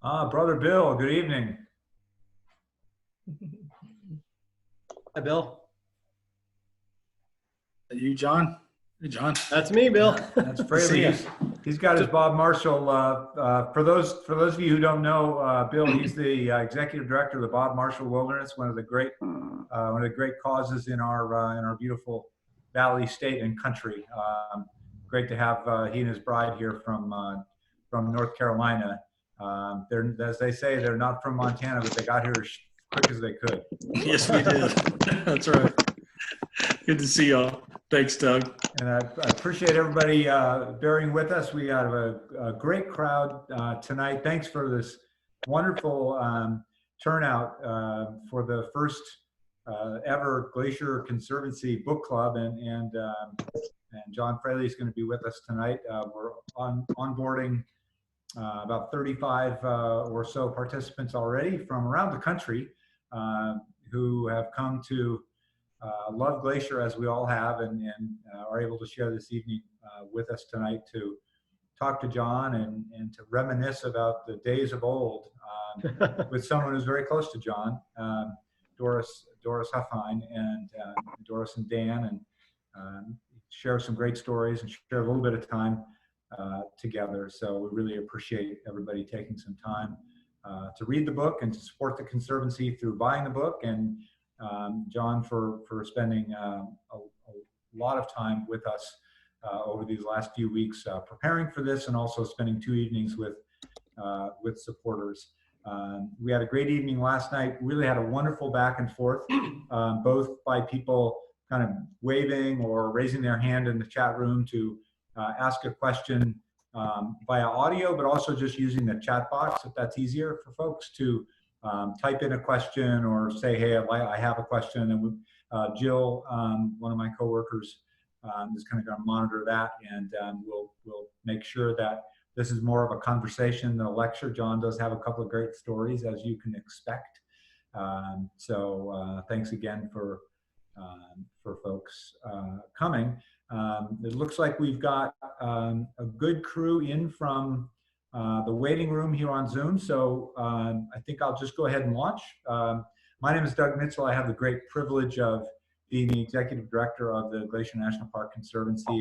Brother Bill, good evening. Hi, Bill. You, John? Hey, John. That's me, Bill. That's Fraley. He's got his Bob Marshall. For those of you who don't know, Bill, he's the executive director of the Bob Marshall Wilderness, one of the great causes in our beautiful valley, state, and country. Great to have he and his bride here from North Carolina. They're, as they say, they're not from Montana, but they got here as quick as they could. Yes, we did. That's right. Good to see y'all. Thanks, Doug. And I appreciate everybody bearing with us. We have a great crowd tonight. Thanks for this wonderful turnout for the first ever Glacier Conservancy book club. And John Fraley is going to be with us tonight. We're onboarding about 35 or so participants already from around the country who have come to love Glacier, as we all have, and are able to share this evening with us tonight to talk to John and to reminisce about the days of old with someone who's very close to John, Doris Huffine, and Doris and Dan, and share some great stories and share a little bit of time together. So we really appreciate everybody taking some time to read the book and to support the Conservancy through buying the book, and John for spending a lot of time with us over these last few weeks preparing for this, and also spending 2 evenings with supporters. We had a great evening last night. Really had a wonderful back and forth, both by people kind of waving or raising their hand in the chat room to ask a question via audio, but also just using the chat box, if that's easier for folks to type in a question or say, hey, I have a question. And Jill, one of my coworkers, is kind of going to monitor that, and we'll make sure that this is more of a conversation than a lecture. John does have a couple of great stories, as you can expect. So thanks again for folks coming. It looks like we've got a good crew in from the waiting room here on Zoom. So I think I'll just go ahead and launch. My name is Doug Mitchell. I have the great privilege of being the executive director of the Glacier National Park Conservancy.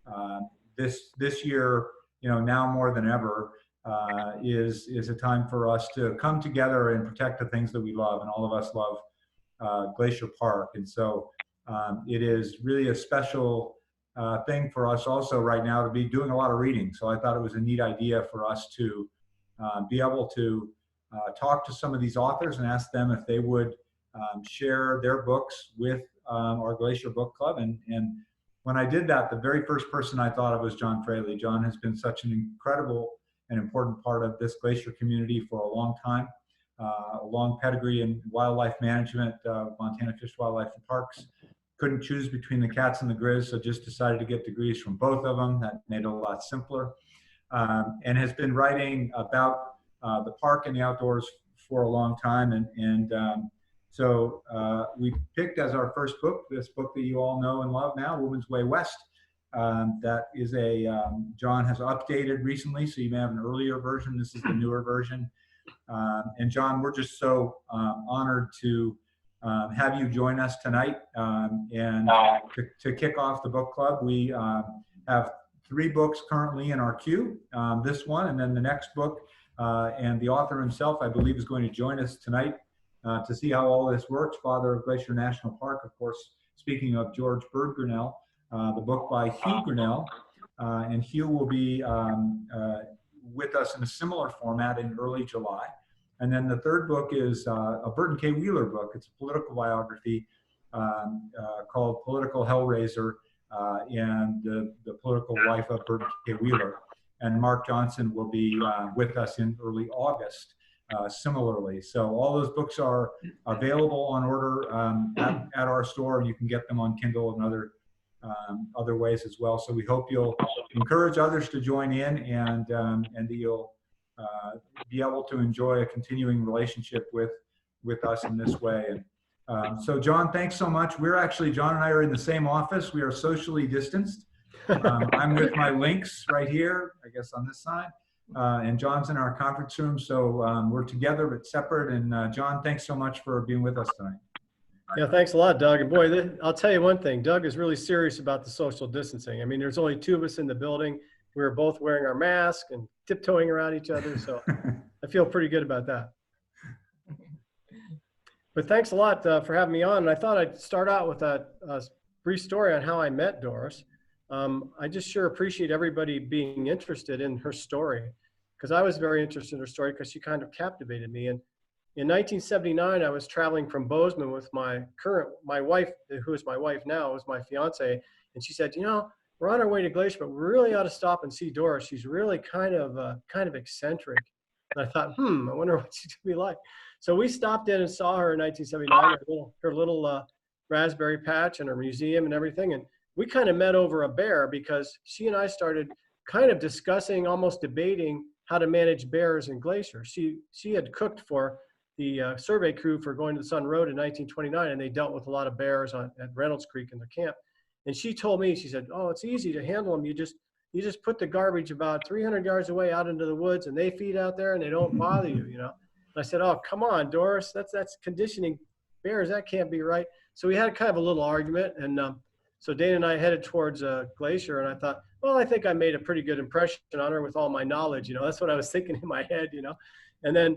And, this year, now more than ever, is a time for us to come together and protect the things that we love, and all of us love Glacier Park. And so it is really a special thing for us also right now to be doing a lot of reading. So I thought it was a neat idea for us to be able to talk to some of these authors and ask them if they would share their books with our Glacier Book Club. And when I did that, the very first person I thought of was John Fraley. John has been such an incredible and important part of this Glacier community for a long time, a long pedigree in wildlife management, Montana Fish, Wildlife, and Parks. Couldn't choose between the cats and the grizz, so just decided to get degrees from both of them. That made it a lot simpler. And has been writing about the park and the outdoors for a long time. So we picked as our first book, this book that you all know and love now, Woman's Way West. That is John has updated recently, so you may have an earlier version. This is the newer version. And John, we're just so honored to have you join us tonight, and to kick off the book club. We have 3 books currently in our queue, this one and then the next book, and the author himself, I believe, is going to join us tonight to see how all this works. Father of Glacier National Park, of course, speaking of George Bird Grinnell, the book by Hugh Grinnell, and Hugh will be with us in a similar format in early July. And then the third book is a Burton K. Wheeler book. It's a political biography called Political Hellraiser, and the political life of Burton K. Wheeler. And Mark Johnson will be with us in early August, similarly. So all those books are available on order at our store, and you can get them on Kindle and other ways as well. So we hope you'll encourage others to join in, and that you'll be able to enjoy a continuing relationship with us in this way. And so John, thanks so much. John and I are in the same office. We are socially distanced. I'm with my links right here, I guess on this side. and John's in our conference room. So we're together but separate. And John, thanks so much for being with us tonight. Yeah, thanks a lot, Doug. And boy, I'll tell you one thing, Doug is really serious about the social distancing. I mean, there's only two of us in the building. We were both wearing our masks and tiptoeing around each other. So I feel pretty good about that. But thanks a lot for having me on. And I thought I'd start out with a brief story on how I met Doris. I just sure appreciate everybody being interested in her story, because I was very interested in her story because she kind of captivated me. And in 1979, I was traveling from Bozeman with my wife, who is my wife now, was my fiance. And she said, you know, we're on our way to Glacier, but we really ought to stop and see Doris. She's really kind of eccentric. And I thought, I wonder what she's gonna be like. So we stopped in and saw her in 1979, her little raspberry patch and her museum and everything. And we kind of met over a bear because she and I started kind of discussing, almost debating how to manage bears in Glacier. She had cooked for the survey crew for Going to the Sun Road in 1929, and they dealt with a lot of bears at Reynolds Creek in their camp. And she told me, she said, oh, it's easy to handle them. You just put the garbage about 300 yards away out into the woods, and they feed out there and they don't bother you, you know. And I said, oh, come on, Doris, that's conditioning bears. That can't be right. So we had kind of a little argument, and so Dana and I headed towards Glacier, and I thought, well, I think I made a pretty good impression on her with all my knowledge, you know. That's what I was thinking in my head, you know. And then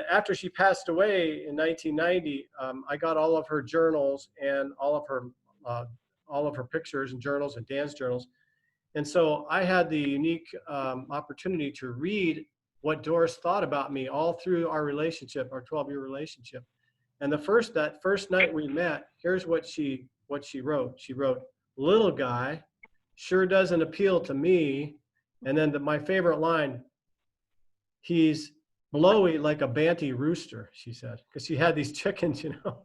after she passed away in 1990, I got all of her journals and all of her pictures and journals and Dan's journals. And so I had the unique opportunity to read what Doris thought about me all through our relationship, our 12-year relationship. And that first night we met, here's what she wrote. She wrote, little guy, sure doesn't appeal to me. And then my favorite line, he's blowy like a banty rooster, she said, because she had these chickens, you know.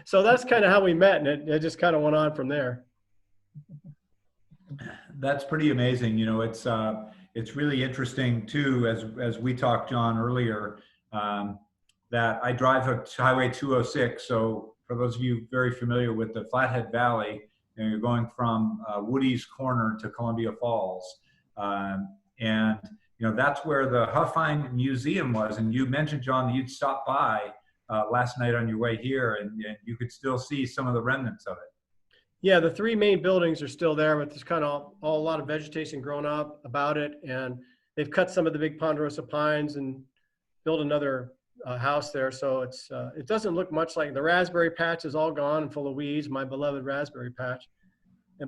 So that's kind of how we met, and it just kind of went on from there. That's pretty amazing. You know, it's really interesting too, as we talked, John, earlier, that I drive Highway 206. So for those of you very familiar with the Flathead Valley, you know, you're going from Woody's Corner to Columbia Falls, and you know, that's where the Huffine Museum was. And you mentioned, John, that you'd stopped by last night on your way here, and you could still see some of the remnants of it. Yeah, the three main buildings are still there, but there's kind of a lot of vegetation grown up about it. And they've cut some of the big ponderosa pines and built another house there. So it doesn't look much like the raspberry patch is all gone and full of weeds, my beloved raspberry patch.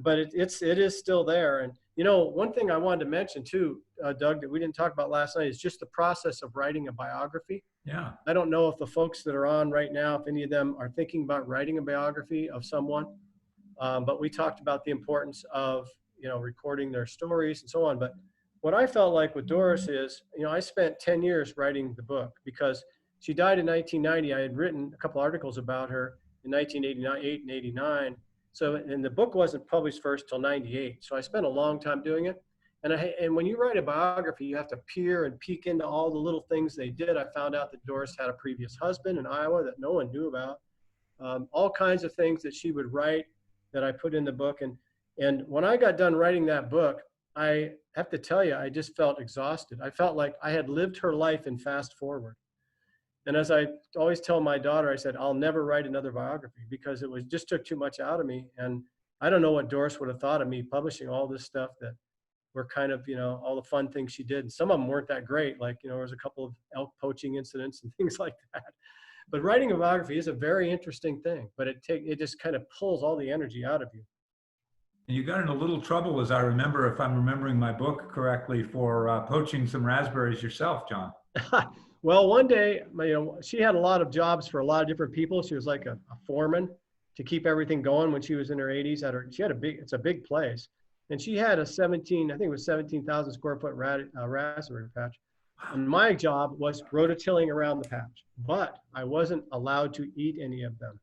But it is still there. And you know, one thing I wanted to mention too, Doug, that we didn't talk about last night is just the process of writing a biography. Yeah. I don't know if the folks that are on right now, if any of them are thinking about writing a biography of someone, but we talked about the importance of, you know, recording their stories and so on. But what I felt like with Doris is, you know, I spent 10 years writing the book because she died in 1990. I had written a couple articles about her in 1988 and 89. So, and the book wasn't published first till 98. So I spent a long time doing it. And when you write a biography, you have to peer and peek into all the little things they did. I found out that Doris had a previous husband in Iowa that no one knew about. All kinds of things that she would write that I put in the book. And when I got done writing that book, I have to tell you, I just felt exhausted. I felt like I had lived her life in fast forward. And as I always tell my daughter, I said, I'll never write another biography because it just took too much out of me. And I don't know what Doris would have thought of me publishing all this stuff that were kind of, you know, all the fun things she did. And some of them weren't that great. Like, you know, there was a couple of elk poaching incidents and things like that. But writing a biography is a very interesting thing, but it just kind of pulls all the energy out of you. And you got in a little trouble, as I remember, if I'm remembering my book correctly, for poaching some raspberries yourself, John. Well, one day, you know, she had a lot of jobs for a lot of different people. She was like a foreman to keep everything going when she was in her 80s. It's a big place. And she had I think it was 17,000 square foot raspberry patch. And my job was rototilling around the patch, but I wasn't allowed to eat any of them.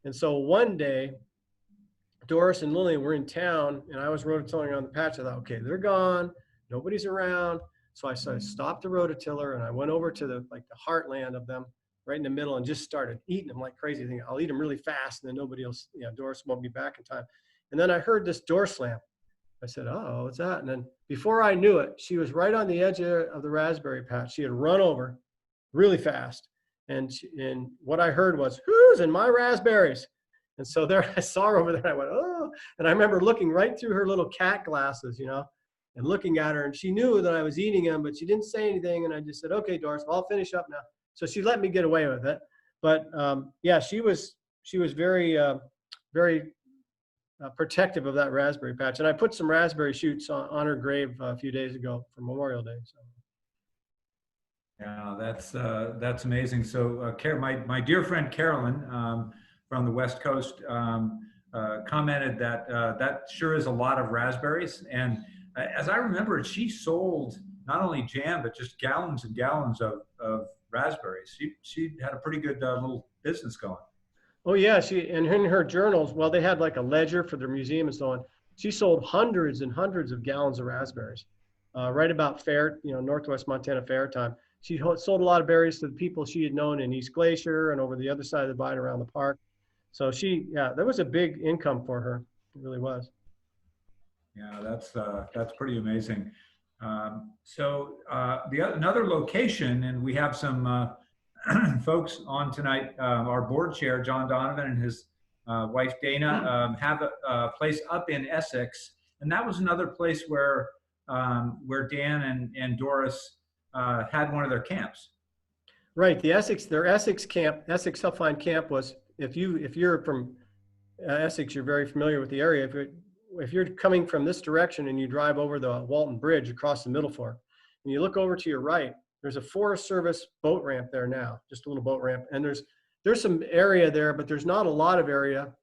And so one day, Doris and Lillian were in town and I was rototilling around the patch. I thought, okay, they're gone. Nobody's around. So I stopped the rototiller and I went over to the heartland of them right in the middle and just started eating them like crazy. Thinking, I'll eat them really fast and then nobody else, you know, Doris won't be back in time. And then I heard this door slam. I said, oh, what's that? And then before I knew it, she was right on the edge of the raspberry patch. She had run over really fast. And what I heard was, who's in my raspberries? And so there I saw her over there, and I went, oh. And I remember looking right through her little cat glasses, you know, and looking at her. And she knew that I was eating them, but she didn't say anything. And I just said, okay, Doris, well, I'll finish up now. So she let me get away with it. But yeah, she was very, very protective of that raspberry patch. And I put some raspberry shoots on her grave a few days ago for Memorial Day. So. Yeah, that's amazing. So my dear friend Carolyn from the West Coast commented that that sure is a lot of raspberries. And as I remember it, she sold not only jam, but just gallons and gallons of raspberries. She had a pretty good little business going. Oh yeah, and in her journals, well, they had like a ledger for their museum and so on. She sold hundreds and hundreds of gallons of raspberries. Right about Northwest Montana fair time. She sold a lot of berries to the people she had known in East Glacier and over the other side of the divide around the park. So that was a big income for her. It really was. Yeah, that's pretty amazing. Another location, and we have some folks on tonight. Our board chair, John Donovan, and his wife Dana have a place up in Essex, and that was another place where Dan and Doris had one of their camps. Right, their Essex camp, Essex Huffine camp was. If you're from Essex, you're very familiar with the area. If you're coming from this direction and you drive over the Walton Bridge across the Middle Fork, and you look over to your right, there's a Forest Service boat ramp there now, just a little boat ramp. And there's some area there, but there's not a lot of area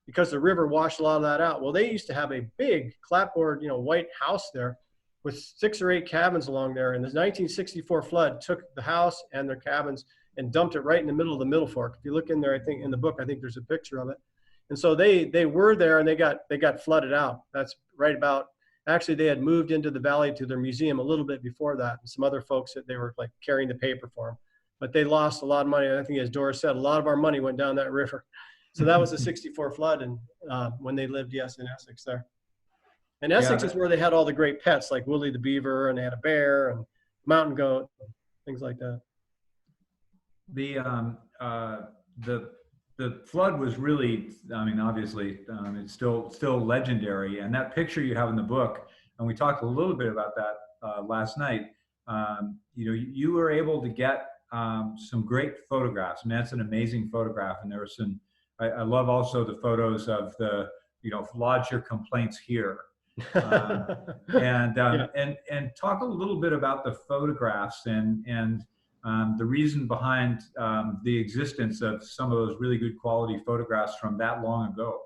because the river washed a lot of that out. Well, they used to have a big clapboard, white house there with 6 or 8 cabins along there. And the 1964 flood took the house and their cabins and dumped it right in the middle of the Middle Fork. If you look in there, I think in the book, I think there's a picture of it. And so they were there and they got flooded out. That's right about, actually they had moved into the valley to their museum a little bit before that. And some other folks that they were like carrying the paper for them, but they lost a lot of money. And I think as Doris said, a lot of our money went down that river. So that was the 64 flood. And when they lived, yes, in Essex there. And Essex is where they had all the great pets like Willie the Beaver, and they had a bear and mountain goat, things like that. The flood was really, I mean, obviously, it's still legendary. And that picture you have in the book, and we talked a little bit about that last night. You were able to get some great photographs. I mean, that's an amazing photograph. And there were some. I love also the photos of the, lodge your complaints here. And talk a little bit about the photographs and the reason behind the existence of some of those really good quality photographs from that long ago.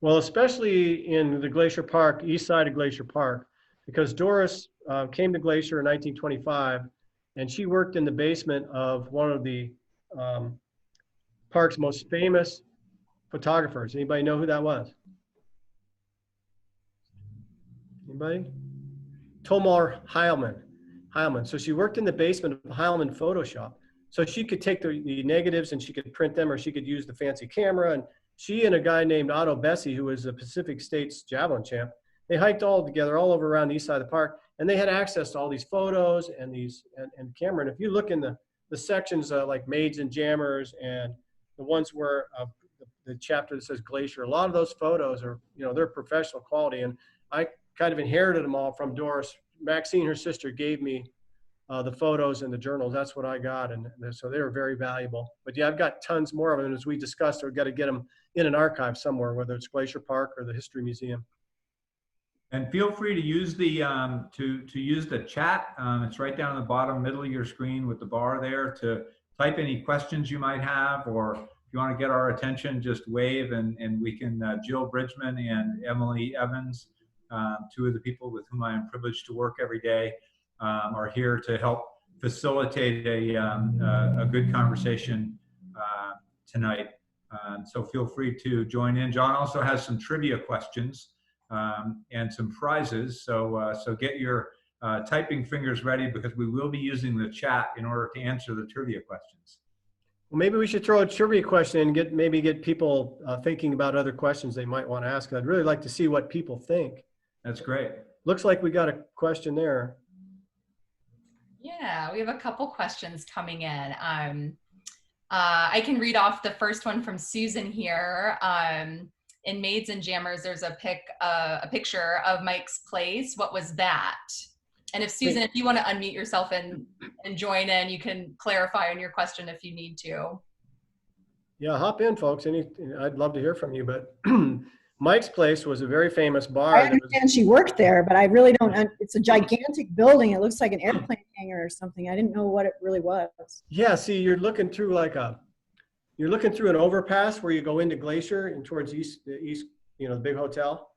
Well, especially in the Glacier Park, east side of Glacier Park, because Doris came to Glacier in 1925, and she worked in the basement of one of the park's most famous photographers. Anybody know who that was? Anybody? Tomar Heilman. So she worked in the basement of Heilman Photoshop. So she could take the negatives and she could print them, or she could use the fancy camera. And she and a guy named Otto Bessie, who was a Pacific States javelin champ, they hiked all together all over around the east side of the park, and they had access to all these photos and and camera. And if you look in the sections like Maids and Jammers and the ones where the chapter that says Glacier, a lot of those photos are, they're professional quality. And I kind of inherited them all from Doris. Maxine, her sister, gave me the photos and the journals. That's what I got. And so they were very valuable. But yeah, I've got tons more of them. As we discussed, we've got to get them in an archive somewhere, whether it's Glacier Park or the History Museum. And feel free to use the to use the chat. It's right down in the bottom middle of your screen with the bar there to type any questions you might have, or if you want to get our attention, just wave and we can, Jill Bridgman and Emily Evans, 2 of the people with whom I am privileged to work every day, are here to help facilitate a good conversation tonight. So feel free to join in. John also has some trivia questions and some prizes. So get your typing fingers ready, because we will be using the chat in order to answer the trivia questions. Well, maybe we should throw a trivia question and maybe get people thinking about other questions they might want to ask. I'd really like to see what people think That's great. Looks like we got a question there. Yeah, we have a couple questions coming in. I can read off the first one from Susan here. In Maids and Jammers, there's a picture of Mike's place. What was that? And if Susan, if you want to unmute yourself and join in, you can clarify on your question if you need to. Yeah, hop in, folks. I'd love to hear from you. But Mike's place was a very famous bar. I understand she worked there, but I really don't. It's a gigantic building. It looks like an airplane hangar or something. I didn't know what it really was. Yeah, see, you're looking through an overpass where you go into Glacier and towards the east, the big hotel.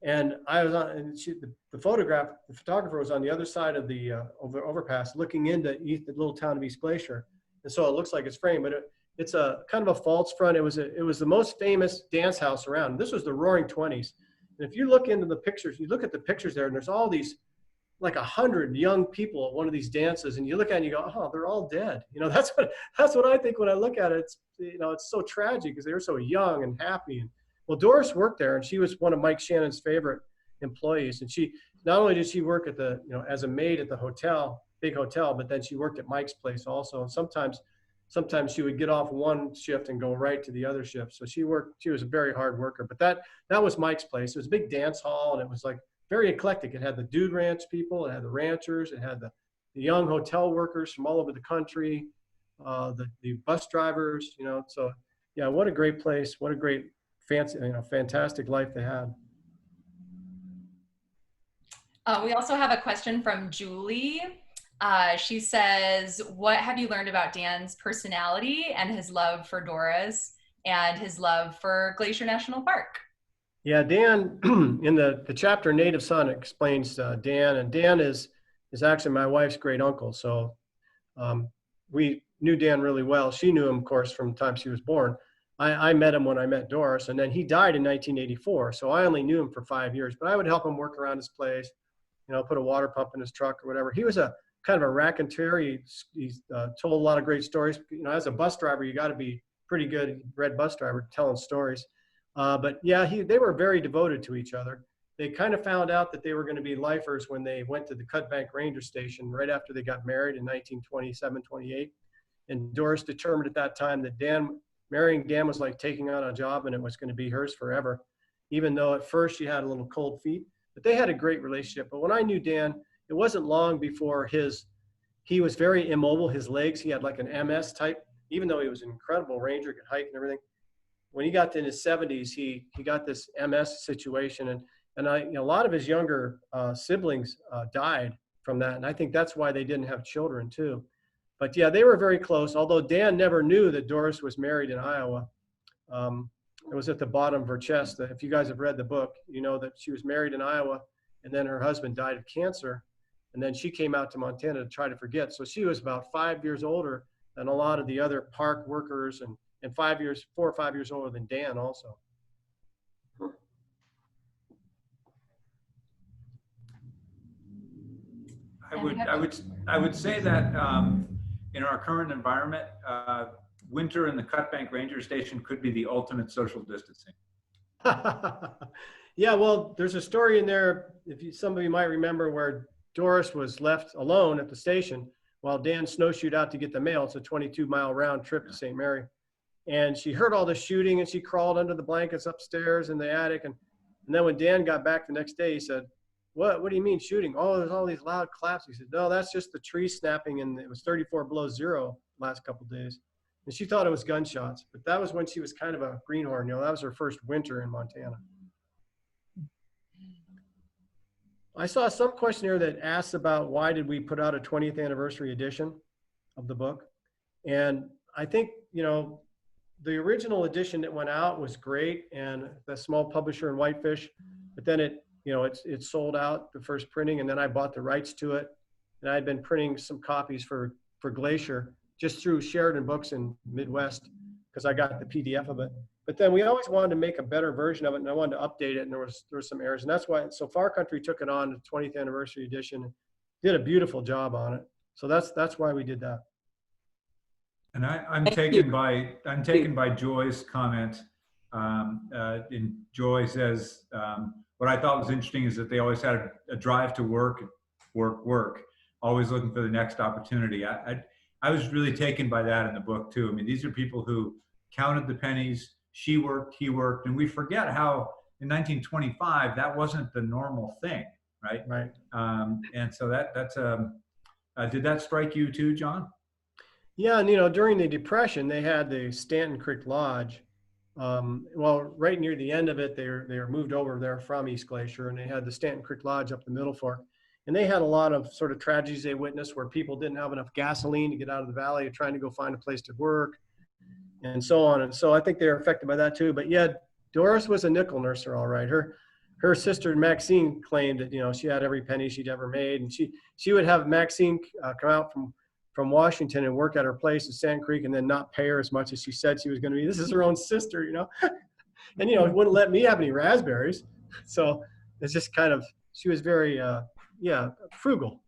And I was on, and the photographer was on the other side of the overpass, looking into the little town of East Glacier. And so it looks like it's framed, but it's a kind of a false front. It was the most famous dance house around. This was the Roaring 20s. And if you look into the pictures, you look at the pictures there, and there's all these, like 100 young people at one of these dances, and you look at it and you go, oh, they're all dead. That's what I think when I look at it. It's so tragic because they were so young and happy. And well, Doris worked there, and she was one of Mike Shannon's favorite employees. And she not only did she work at the as a maid at the hotel, big hotel, but then she worked at Mike's place also. And sometimes she would get off one shift and go right to the other shift. So she was a very hard worker. But that was Mike's place. It was a big dance hall, and it was like very eclectic. It had the Dude Ranch people, it had the ranchers, it had the young hotel workers from all over the country, the bus drivers, So yeah, what a great place. What a great fantastic life they had. We also have a question from Julie. She says, what have you learned about Dan's personality and his love for Doris and his love for Glacier National Park? Yeah, Dan, in the chapter Native Son, explains Dan, and Dan is actually my wife's great uncle. So we knew Dan really well. She knew him, of course, from the time she was born. I met him when I met Doris, and then he died in 1984. So I only knew him for 5 years, but I would help him work around his place, put a water pump in his truck or whatever. He was a kind of a raconteur. He told a lot of great stories. As a bus driver, you got to be pretty good, red bus driver, telling stories. But yeah, they were very devoted to each other. They kind of found out that they were going to be lifers when they went to the Cut Bank Ranger Station right after they got married in 1927, 28. And Doris determined at that time that marrying Dan was like taking on a job, and it was going to be hers forever, even though at first she had a little cold feet. But they had a great relationship. But when I knew Dan, it wasn't long before he was very immobile. His legs, he had like an MS type, even though he was an incredible ranger, could hike and everything. When he got to his 70s, he got this MS situation, and a lot of his younger siblings died from that, and I think that's why they didn't have children too. But yeah, they were very close. Although Dan never knew that Doris was married in Iowa. It was at the bottom of her chest. If you guys have read the book, you know that she was married in Iowa, and then her husband died of cancer, and then she came out to Montana to try to forget. So she was about 5 years older than a lot of the other park workers, and 4 or 5 years older than Dan also. I would say that in our current environment, winter in the Cut Bank Ranger Station could be the ultimate social distancing. Yeah, well, there's a story in there, some of you might remember, where Doris was left alone at the station while Dan snowshoed out to get the mail. It's a 22-mile round trip to St. Mary. And she heard all the shooting, and she crawled under the blankets upstairs in the attic. And then when Dan got back the next day, he said, what do you mean shooting? Oh, there's all these loud claps. He said, no, that's just the tree snapping, and it was 34 below zero last couple of days. And she thought it was gunshots, but that was when she was kind of a greenhorn. That was her first winter in Montana. I saw some question here that asks about why did we put out a 20th anniversary edition of the book. And I think, the original edition that went out was great, and the small publisher in Whitefish, but then it sold out, the first printing, and then I bought the rights to it. And I'd been printing some copies for Glacier just through Sheridan Books in Midwest, because I got the PDF of it. But then we always wanted to make a better version of it, and I wanted to update it, and there were some errors. And that's why, so Far Country took it on, the 20th anniversary edition, and did a beautiful job on it. So that's why we did that. And I'm taken by Joy's comment. And Joy says, what what I thought was interesting is that they always had a drive to work, always looking for the next opportunity. I was really taken by that in the book too. I mean, these are people who counted the pennies. She worked, he worked, and we forget how in 1925 that wasn't the normal thing, right? Right. And so that's did that strike you too, John? Yeah, and during the Depression, they had the Stanton Creek Lodge. Well, right near the end of it, they were moved over there from East Glacier, and they had the Stanton Creek Lodge up the Middle Fork. And they had a lot of sort of tragedies they witnessed where people didn't have enough gasoline to get out of the valley, trying to go find a place to work, and so on. And so I think they were affected by that too. But yeah, Doris was a nickel nurser, all right. Her sister Maxine claimed that she had every penny she'd ever made, and she would have Maxine come out from Washington and work at her place at Sand Creek, and then not pay her as much as she said she was going to be. This is her own sister, and wouldn't let me have any raspberries. So it's just kind of, she was very frugal.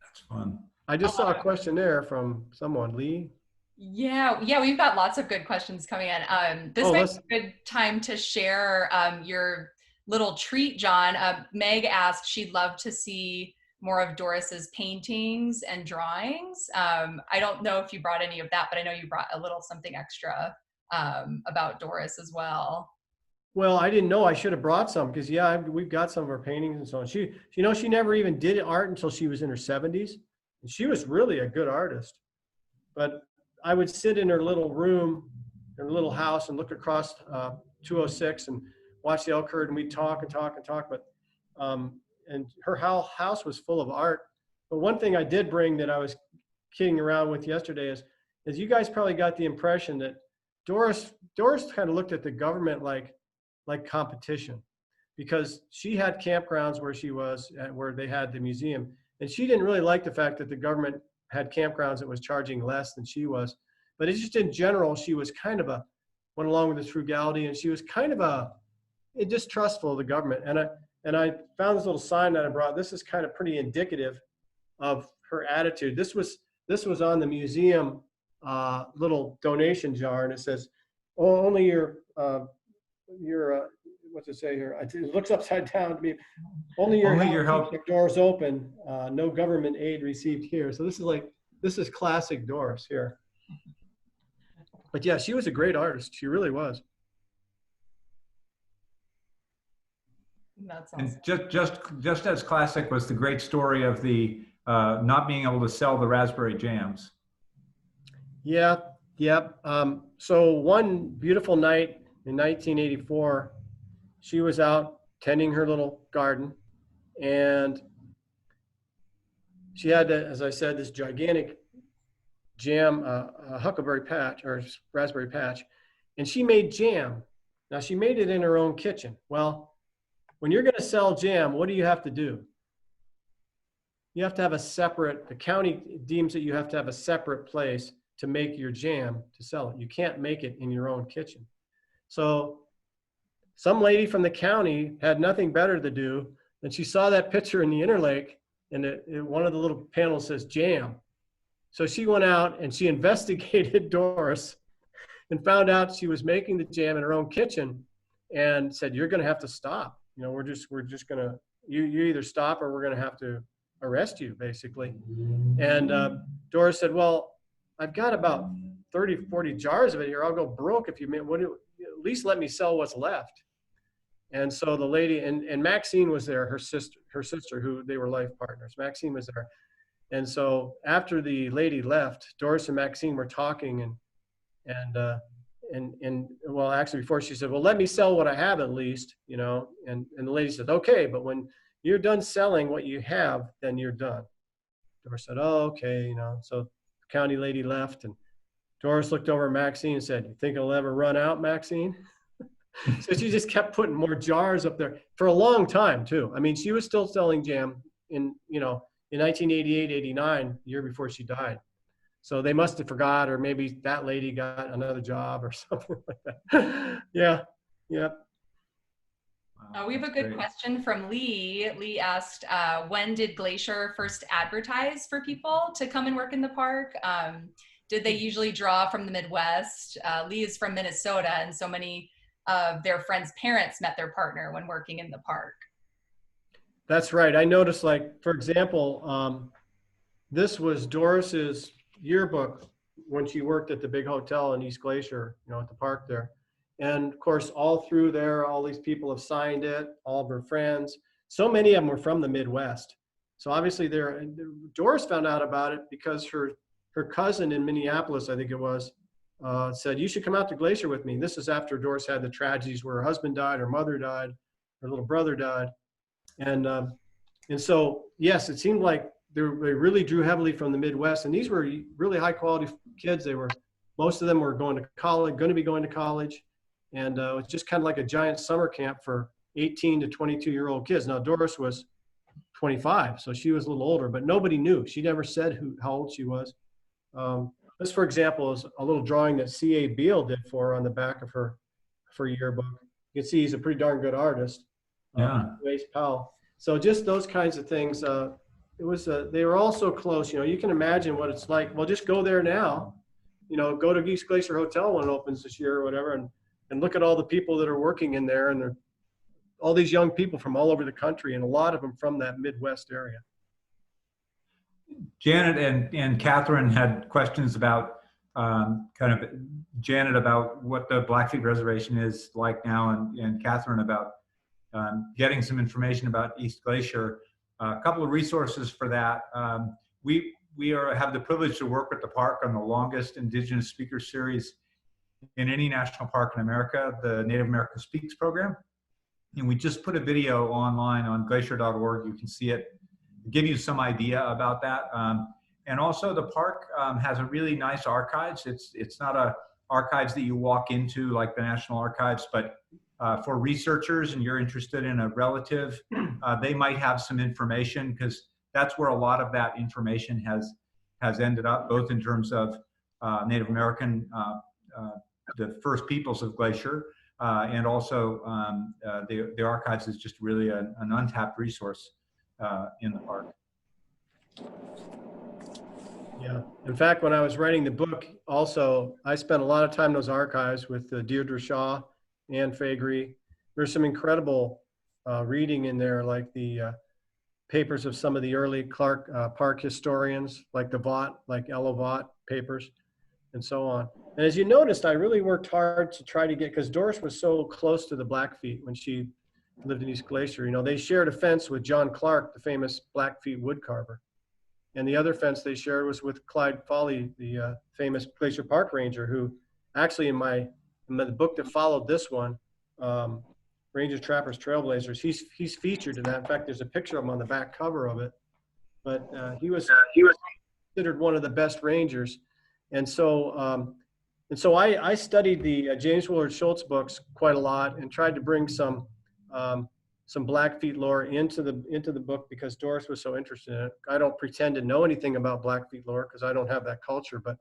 That's fun. I just saw a question there from someone, Lee. Yeah, we've got lots of good questions coming in. This might be a good time to share your little treat, John. Meg asked she'd love to see more of Doris's paintings and drawings. I don't know if you brought any of that, but I know you brought a little something extra about Doris as well. Well, I didn't know. I should have brought some because we've got some of her paintings and so on. She never even did art until she was in her 70s, and she was really a good artist. But I would sit in her little room, her little house, and look across 206 and watch the elk herd, and we'd talk and talk and talk. But and her house was full of art. But one thing I did bring that I was kidding around with yesterday is you guys probably got the impression that Doris kind of looked at the government like competition, because she had campgrounds where she was at, where they had the museum, and she didn't really like the fact that the government had campgrounds that was charging less than she was. But it's just in general, she was kind of went along with this frugality, and she was kind of distrustful of the government. And I found this little sign that I brought. This is kind of pretty indicative of her attitude. This was on the museum little donation jar, and it says, "Oh, only your what's it say here? It looks upside down to me. Only your help keeps the doors open. No government aid received here." So this is classic Doris here. But yeah, she was a great artist. She really was. That's awesome. And just as classic was the great story of the not being able to sell the raspberry jams. Yeah. So one beautiful night in 1984, she was out tending her little garden, and she had, as I said, this gigantic jam, huckleberry patch or raspberry patch, and she made jam. Now she made it in her own kitchen. Well, when you're going to sell jam, what do you have to do? You have to have the county deems that you have to have a separate place to make your jam to sell it. You can't make it in your own kitchen. So some lady from the county had nothing better to do, and she saw that picture in the Interlake, and one of the little panels says jam. So she went out and she investigated Doris and found out she was making the jam in her own kitchen, and said, "You're going to have to stop. We're just going to, you either stop or we're going to have to arrest you," basically. And Doris said, "Well, I've got about 30, 40 jars of it here. I'll go broke if you at least let me sell what's left." And so the lady, and Maxine was there, her sister, who they were life partners. Maxine was there. And so after the lady left, Doris and Maxine were talking, and well, actually before, she said, "Well, let me sell what I have at least, and the lady said, "Okay, but when you're done selling what you have, then you're done." Doris said, "Oh, okay," so the county lady left, and Doris looked over at Maxine and said, "You think it'll ever run out, Maxine?" So she just kept putting more jars up there for a long time too. I mean, she was still selling jam in 1988, 89, the year before she died. So they must have forgot, or maybe that lady got another job or something like that. Yeah. We have a good question from Lee. Lee asked, when did Glacier first advertise for people to come and work in the park? Did they usually draw from the Midwest? Lee is from Minnesota, and so many of their friends' parents met their partner when working in the park. That's right. I noticed, like, for example, this was Doris's yearbook when she worked at the big hotel in East Glacier, you know, at the park there. And of course, all through there, all these people have signed it, all of her friends. So many of them were from the Midwest. So obviously Doris found out about it because her cousin in Minneapolis, I think it was, said, you should come out to Glacier with me. This is after Doris had the tragedies where her husband died, her mother died, her little brother died. And so, yes, it seemed like they really drew heavily from the Midwest. And these were really high quality kids. Most of them were going to be going to college. And it was just kind of like a giant summer camp for 18 to 22-year-old kids. Now, Doris was 25, so she was a little older, but nobody knew. She never said how old she was. This, for example, is a little drawing that C.A. Beale did for her on the back of her yearbook. You can see he's a pretty darn good artist. Yeah. Wace Powell. So just those kinds of things. They were all so close. You know, you can imagine what it's like. Well, just go there now. You know, go to East Glacier Hotel when it opens this year or whatever, and look at all the people that are working in there, and they're all these young people from all over the country, and a lot of them from that Midwest area. Janet and Catherine had questions about Janet about what the Blackfeet Reservation is like now, and Catherine about getting some information about East Glacier. A couple of resources for that. We have the privilege to work with the park on the longest Indigenous speaker series in any national park in America, the Native American Speaks program. And we just put a video online on glaciar.org. You can see it, give you some idea about that. And also the park has a really nice archives. It's not a archives that you walk into like the National Archives, but for researchers and you're interested in a relative, they might have some information, because that's where a lot of that information has ended up, both in terms of Native American, the first peoples of Glacier, and also the archives is just really an untapped resource in the park. Yeah. In fact, when I was writing the book, also, I spent a lot of time in those archives with Deirdre Shaw, Ann Faegre. There's some incredible reading in there, like the papers of some of the early Clark Park historians, like the Vaught, like Ella Vaught papers, and so on. And as you noticed, I really worked hard to try to get, because Doris was so close to the Blackfeet when she lived in East Glacier. You know, they shared a fence with John Clark, the famous Blackfeet woodcarver. And the other fence they shared was with Clyde Foley, the famous Glacier Park ranger, who actually in the book that followed this one, Rangers, Trappers, Trailblazers, he's featured in that. In fact, there's a picture of him on the back cover of it. But he was considered one of the best rangers. And so I studied the James Willard Schultz books quite a lot and tried to bring some Blackfeet lore into the book, because Doris was so interested in it. I don't pretend to know anything about Blackfeet lore because I don't have that culture, but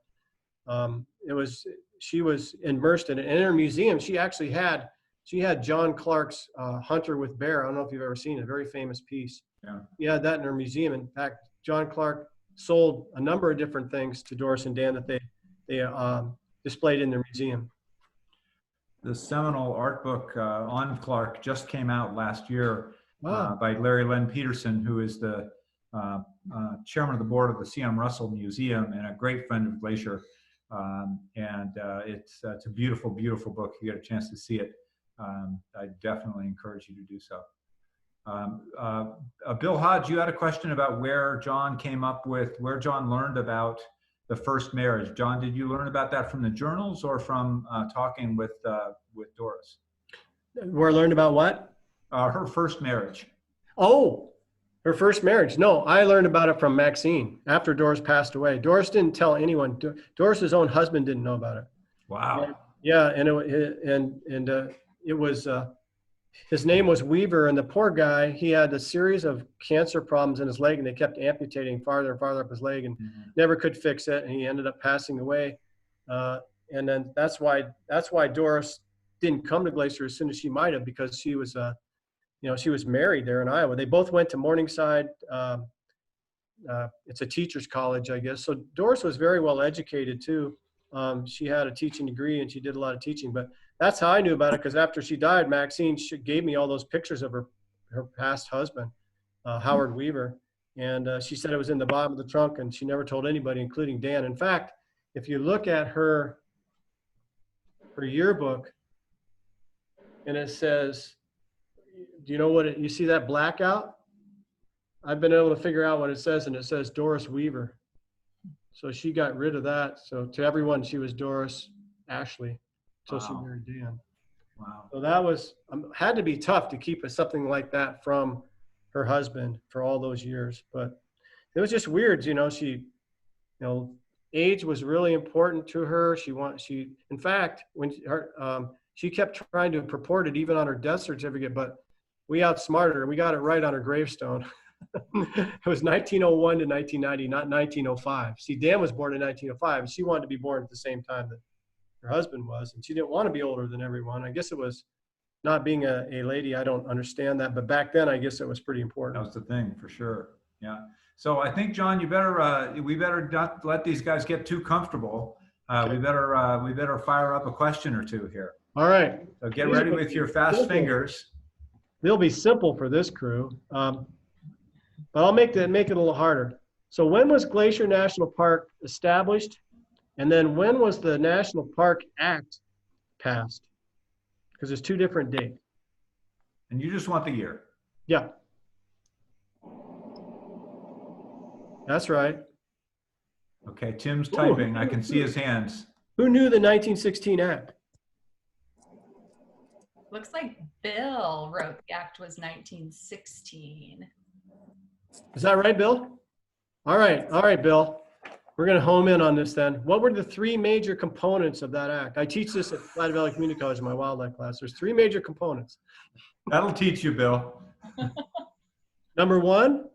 she was immersed in it. And in her museum, she had John Clark's Hunter with Bear. I don't know if you've ever seen it, a very famous piece. Yeah. He had that in her museum. In fact, John Clark sold a number of different things to Doris and Dan that they displayed in their museum. The seminal art book on Clark just came out last year by Larry Len Peterson, who is the chairman of the board of the C.M. Russell Museum and a great friend of Glacier. It's a beautiful, beautiful book. If you get a chance to see it, I definitely encourage you to do so. Bill Hodge, you had a question about where John learned about the first marriage. John, did you learn about that from the journals or from talking with Doris? Where I learned about what? Her first marriage. Oh, her first marriage. No, I learned about it from Maxine after Doris passed away. Doris didn't tell anyone. Doris's own husband didn't know about it. Wow. Yeah, and it was his name was Weaver, and the poor guy, he had a series of cancer problems in his leg, and they kept amputating farther and farther up his leg, and never could fix it, and he ended up passing away. And then that's why Doris didn't come to Glacier as soon as she might have, because she was she was married there in Iowa. They both went to Morningside. It's a teacher's college, I guess. So Doris was very well educated too. She had a teaching degree and she did a lot of teaching, but that's how I knew about it, because after she died, Maxine gave me all those pictures of her past husband, Howard Weaver. And she said it was in the bottom of the trunk, and she never told anybody, including Dan. In fact, if you look at her yearbook, and it says, do you know what you see that blackout? I've been able to figure out what it says, and it says Doris Weaver. So she got rid of that. So to everyone, she was Doris Ashley until she married Dan. Wow. So that was had to be tough to keep something like that from her husband for all those years. But it was just weird, she, age was really important to her. In fact, when she kept trying to purport it even on her death certificate, but we outsmarted her. We got it right on her gravestone. It was 1901 to 1990, not 1905. See, Dan was born in 1905, and she wanted to be born at the same time that her husband was, and she didn't want to be older than everyone. I guess it was not being a lady. I don't understand that, but back then, I guess it was pretty important. That was the thing, for sure. Yeah. So I think, John, we better not let these guys get too comfortable. Okay. We better fire up a question or two here. All right. So get ready with your fast fingers. They'll be simple for this crew, but I'll make it a little harder. So when was Glacier National Park established? And then when was the National Park Act passed? Because there's two different dates. And you just want the year. Yeah. That's right. Okay, Tim's typing. I can see his hands. Who knew the 1916 Act? Looks like Bill wrote the act was 1916. Is that right, Bill? All right, Bill. We're going to home in on this then. What were the three major components of that act? I teach this at Flat Valley Community College in my wildlife class. There's three major components. That'll teach you, Bill. Number one.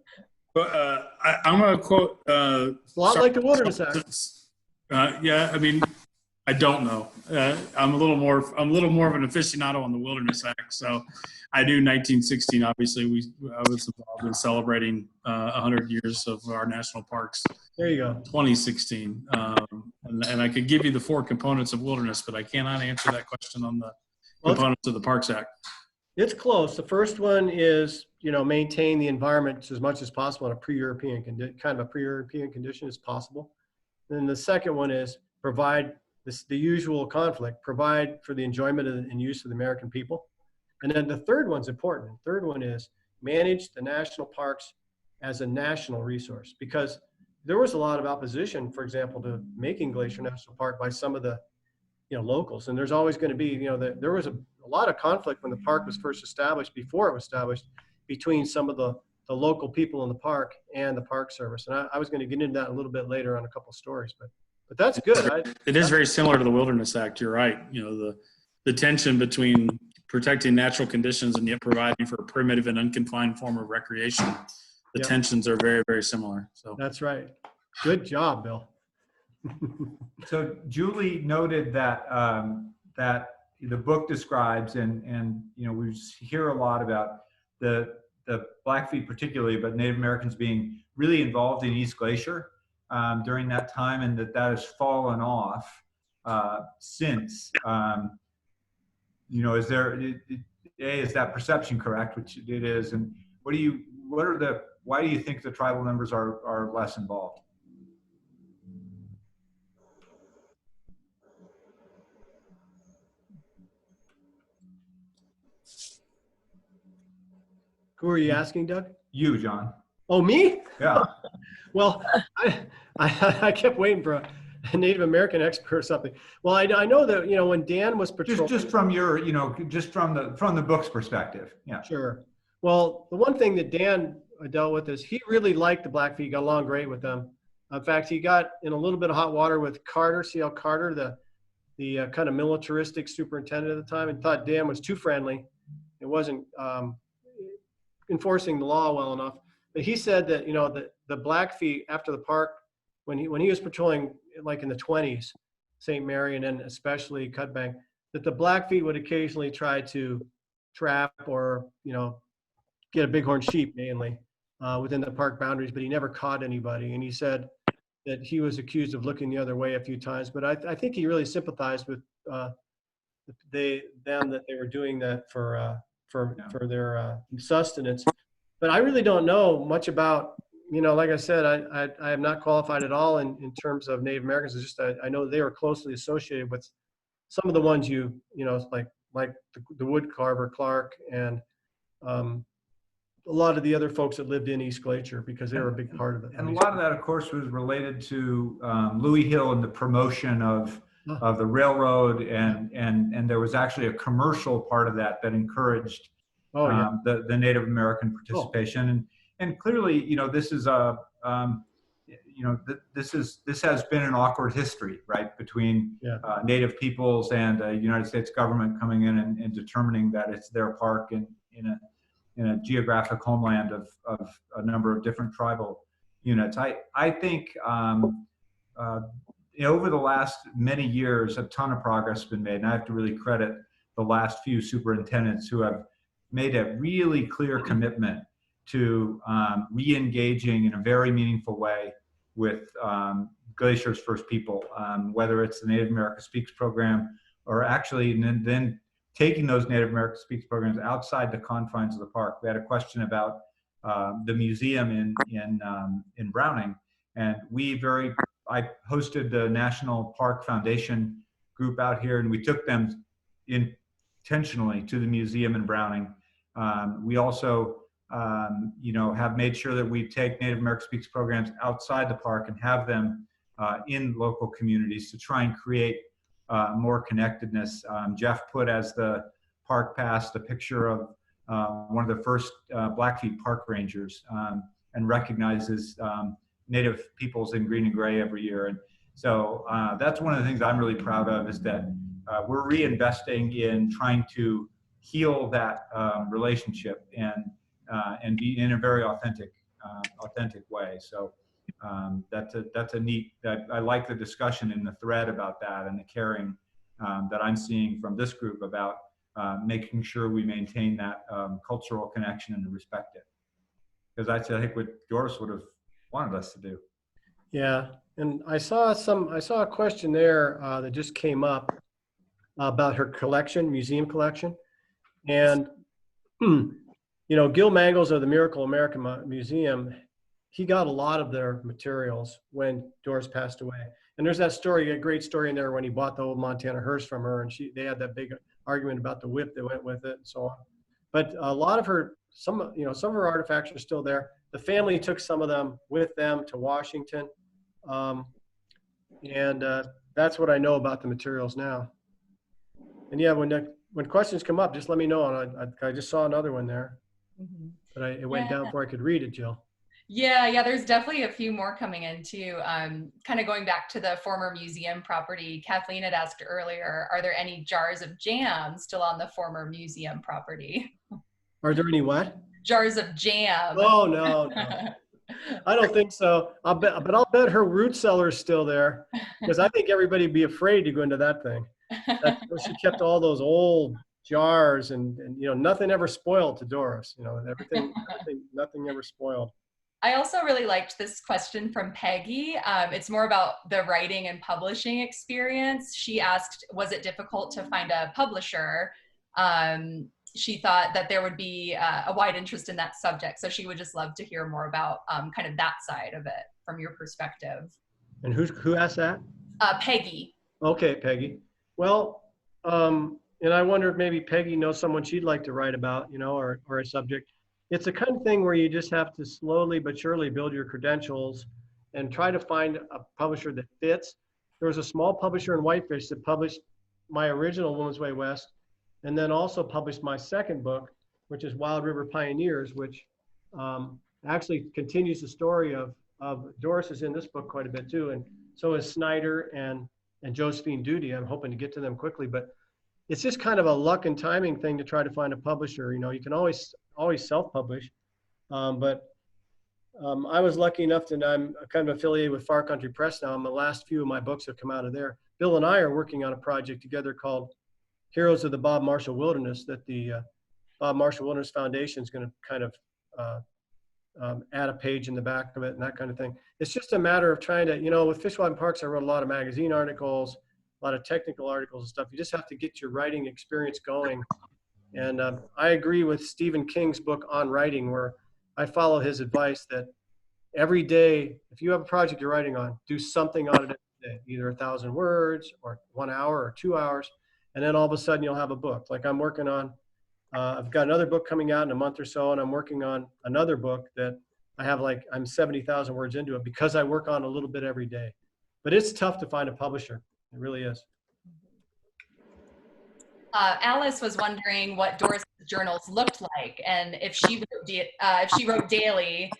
I'm going to quote. It's a lot like the Wilderness Act. Yeah, I mean, I don't know. I'm a little more of an aficionado on the Wilderness Act. So I knew 1916, obviously, I was involved in celebrating 100 years of our national parks. There you go. 2016. And I could give you the four components of wilderness, but I cannot answer that question on the components of the Parks Act. It's close. The first one is, maintain the environment as much as possible in a pre-European condition as possible. And then the second one is provide the usual conflict, provide for the enjoyment and use of the American people. And then the third one's important. The third one is manage the national parks as a national resource, because there was a lot of opposition, for example, to making Glacier National Park by some of the locals. And there's always going to be, there was a lot of conflict when the park was first established, before it was established, between some of the local people in the park and the Park Service. And I was going to get into that a little bit later on a couple of stories, but that's good. It is very similar to the Wilderness Act. You're right. The tension between protecting natural conditions and yet providing for a primitive and unconfined form of recreation. The tensions are very, very similar. So that's right. Good job, Bill. So Julie noted that that the book describes, and we hear a lot about the Blackfeet particularly, but Native Americans being really involved in East Glacier during that time, and that has fallen off since. Is that perception correct? Which it is, and why do you think the tribal members are less involved? Who are you asking, Doug? You, John. Oh, me? Yeah. Well, I kept waiting for a Native American expert or something. Well, I know that when Dan was patrolling, just from your just from the book's perspective. Yeah. Sure. Well, the one thing that Dan dealt with is he really liked the Blackfeet, got along great with them. In fact, he got in a little bit of hot water with Carter, C.L. Carter, the kind of militaristic superintendent at the time, and thought Dan was too friendly. It wasn't enforcing the law well enough. But he said that the Blackfeet after the park, when he was patrolling like in the 20s, St. Mary and then especially Cutbank, that the Blackfeet would occasionally try to trap or get a bighorn sheep mainly within the park boundaries, but he never caught anybody. And he said that he was accused of looking the other way a few times, but I think he really sympathized with them that they were doing that Yeah. for their sustenance. But I really don't know much about, like I said, I am not qualified at all in terms of Native Americans. It's just I know they were closely associated with some of the ones like the wood carver Clark and a lot of the other folks that lived in East Glacier, because they were a big part of it. And a lot of that, of course, was related to Louis Hill and the promotion of the railroad, and there was actually a commercial part of that encouraged the Native American participation. And clearly, this is a this has been an awkward history, right, between Native peoples and the United States government coming in and determining that it's their park in a geographic homeland of a number of different tribal units. I think over the last many years, a ton of progress has been made, and I have to really credit the last few superintendents who have made a really clear commitment to re-engaging in a very meaningful way with Glacier's First People, whether it's the Native America Speaks program, or actually then taking those Native American Speaks programs outside the confines of the park. We had a question about the museum in Browning, and I hosted the National Park Foundation group out here, and we took them intentionally to the museum in Browning. We also have made sure that we take Native American Speaks programs outside the park and have them in local communities to try and create more connectedness. Jeff put as the park passed a picture of one of the first Blackfeet park rangers, and recognizes Native peoples in green and gray every year. And so that's one of the things I'm really proud of, is that we're reinvesting in trying to heal that relationship and be in a very authentic way. So that's a neat, that I like the discussion in the thread about that, and the caring that I'm seeing from this group about making sure we maintain that cultural connection and respect it. Because I think what Doris would have wanted us to do. Yeah, and I saw a question there that just came up about her museum collection, and Gil Mangles of the Miracle American Museum, he got a lot of their materials when Doris passed away. And there's that story, a great story in there when he bought the old Montana hearse from her, and they had that big argument about the whip that went with it and so on. But a lot of some of her artifacts are still there. The family took some of them with them to Washington. And that's what I know about the materials now. And yeah, when questions come up, just let me know. And I just saw another one there, but it went down before I could read it, Jill. Yeah, there's definitely a few more coming in too. Kind of going back to the former museum property, Kathleen had asked earlier, are there any jars of jam still on the former museum property? Are there any what? Jars of jam. Oh, no. I don't think so. I'll bet her root cellar is still there, because I think everybody would be afraid to go into that thing. She kept all those old jars, and nothing ever spoiled to Doris. Nothing ever spoiled. I also really liked this question from Peggy. It's more about the writing and publishing experience. She asked, was it difficult to find a publisher? She thought that there would be a wide interest in that subject. So she would just love to hear more about kind of that side of it from your perspective. And who asked that? Peggy. Okay, Peggy. Well, and I wonder if maybe Peggy knows someone she'd like to write about, or a subject. It's the kind of thing where you just have to slowly but surely build your credentials and try to find a publisher that fits. There was a small publisher in Whitefish that published my original Woman's Way West, and then also published my second book, which is Wild River Pioneers, which actually continues the story of Doris is in this book quite a bit too, and so is Snyder and Josephine Duty. I'm hoping to get to them quickly, but it's just kind of a luck and timing thing to try to find a publisher. You can always self-publish, but I was lucky enough that I'm kind of affiliated with Far Country Press now, and the last few of my books have come out of there. Bill and I are working on a project together called Heroes of the Bob Marshall Wilderness, that the Bob Marshall Wilderness Foundation is going to kind of add a page in the back of it and that kind of thing. It's just a matter of trying to, with Fish, Wildlife, and Parks, I wrote a lot of magazine articles, a lot of technical articles and stuff. You just have to get your writing experience going. And I agree with Stephen King's book on writing, where I follow his advice that every day, if you have a project you're writing on, do something on it every day, either 1,000 words or 1 hour or 2 hours. And then all of a sudden you'll have a book. Like I'm working on, I've got another book coming out in a month or so, and I'm working on another book that I have I'm 70,000 words into it because I work on a little bit every day. But it's tough to find a publisher. It really is. Alice was wondering what Doris' journals looked like, and if she wrote daily,